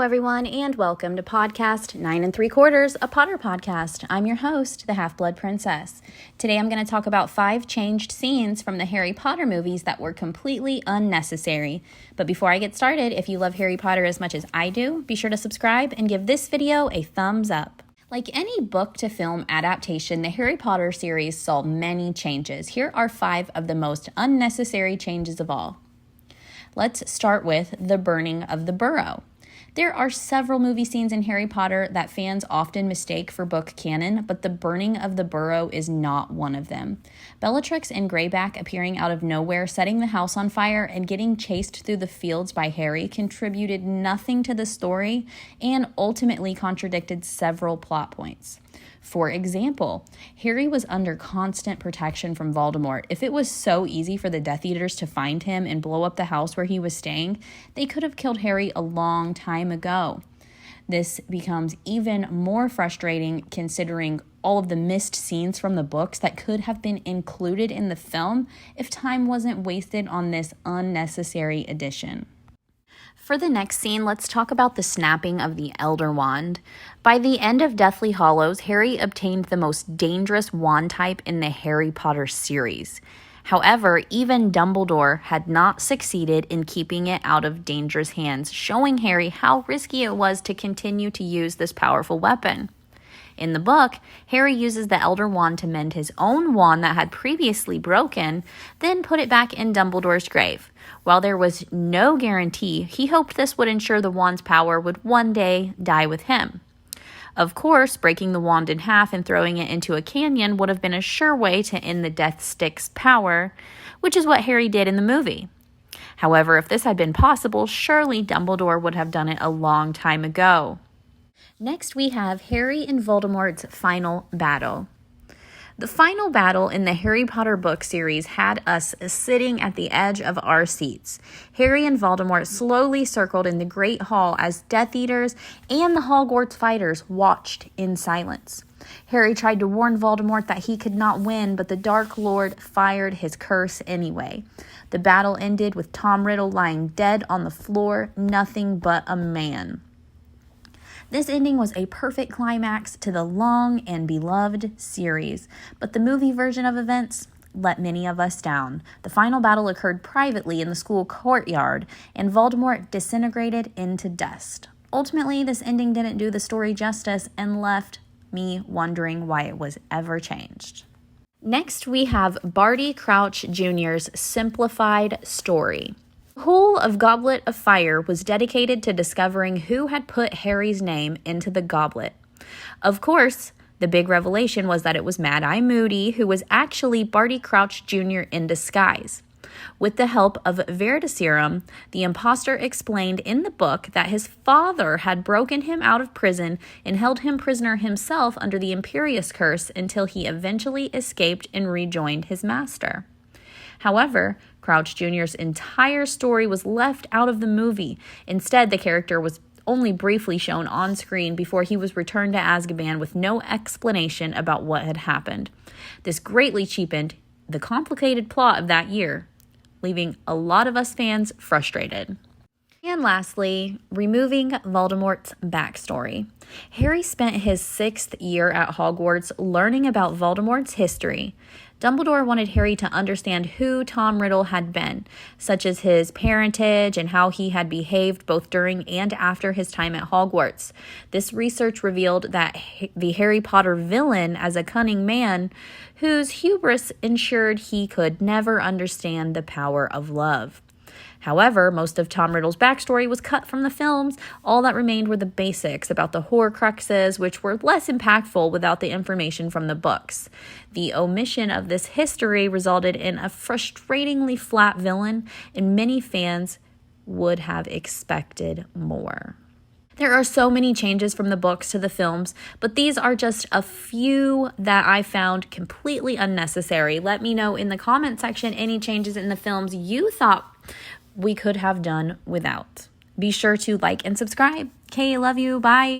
everyone, and welcome to podcast 9 3/4, a Potter podcast. I'm your host, the Half-Blood Princess. Today I'm going to talk about 5 changed scenes from the Harry Potter movies that were completely unnecessary. But before I get started, if you love Harry Potter as much as I do, be sure to subscribe and give this video a thumbs up. Like any book-to-film adaptation, the Harry Potter series saw many changes. Here are 5 of the most unnecessary changes of all. Let's start with the burning of the Burrow. There are several movie scenes in Harry Potter that fans often mistake for book canon, but the burning of the Burrow is not one of them. Bellatrix and Greyback appearing out of nowhere, setting the house on fire, and getting chased through the fields by Harry contributed nothing to the story and ultimately contradicted several plot points. For example, Harry was under constant protection from Voldemort. If it was so easy for the Death Eaters to find him and blow up the house where he was staying, they could have killed Harry a long time ago. This becomes even more frustrating considering all of the missed scenes from the books that could have been included in the film if time wasn't wasted on this unnecessary addition. For the next scene, let's talk about the snapping of the Elder Wand. By the end of Deathly Hallows, Harry obtained the most dangerous wand type in the Harry Potter series. However, even Dumbledore had not succeeded in keeping it out of dangerous hands, showing Harry how risky it was to continue to use this powerful weapon. In the book, Harry uses the Elder Wand to mend his own wand that had previously broken, then put it back in Dumbledore's grave. While there was no guarantee, he hoped this would ensure the wand's power would one day die with him. Of course, breaking the wand in half and throwing it into a canyon would have been a sure way to end the Death Stick's power, which is what Harry did in the movie. However, if this had been possible, surely Dumbledore would have done it a long time ago. Next, we have Harry and Voldemort's final battle. The final battle in the Harry Potter book series had us sitting at the edge of our seats. Harry and Voldemort slowly circled in the Great Hall as Death Eaters and the Hogwarts fighters watched in silence. Harry tried to warn Voldemort that he could not win, but the Dark Lord fired his curse anyway. The battle ended with Tom Riddle lying dead on the floor, nothing but a man. This ending was a perfect climax to the long and beloved series, but the movie version of events let many of us down. The final battle occurred privately in the school courtyard, and Voldemort disintegrated into dust. Ultimately, this ending didn't do the story justice and left me wondering why it was ever changed. Next, we have Barty Crouch Jr.'s simplified story. The whole of Goblet of Fire was dedicated to discovering who had put Harry's name into the goblet. Of course, the big revelation was that it was Mad-Eye Moody, who was actually Barty Crouch Jr. in disguise. With the help of Veritaserum, the imposter explained in the book that his father had broken him out of prison and held him prisoner himself under the Imperius Curse until he eventually escaped and rejoined his master. However, Crouch Jr.'s entire story was left out of the movie. Instead, the character was only briefly shown on screen before he was returned to Azkaban with no explanation about what had happened. This greatly cheapened the complicated plot of that year, leaving a lot of us fans frustrated. And lastly, removing Voldemort's backstory. Harry spent his 6th year at Hogwarts learning about Voldemort's history. Dumbledore wanted Harry to understand who Tom Riddle had been, such as his parentage and how he had behaved both during and after his time at Hogwarts. This research revealed that the Harry Potter villain as a cunning man whose hubris ensured he could never understand the power of love. However, most of Tom Riddle's backstory was cut from the films. All that remained were the basics about the Horcruxes, which were less impactful without the information from the books. The omission of this history resulted in a frustratingly flat villain, and many fans would have expected more. There are so many changes from the books to the films, but these are just a few that I found completely unnecessary. Let me know in the comment section any changes in the films you thought we could have done without. Be sure to like and subscribe. Okay, love you. Bye.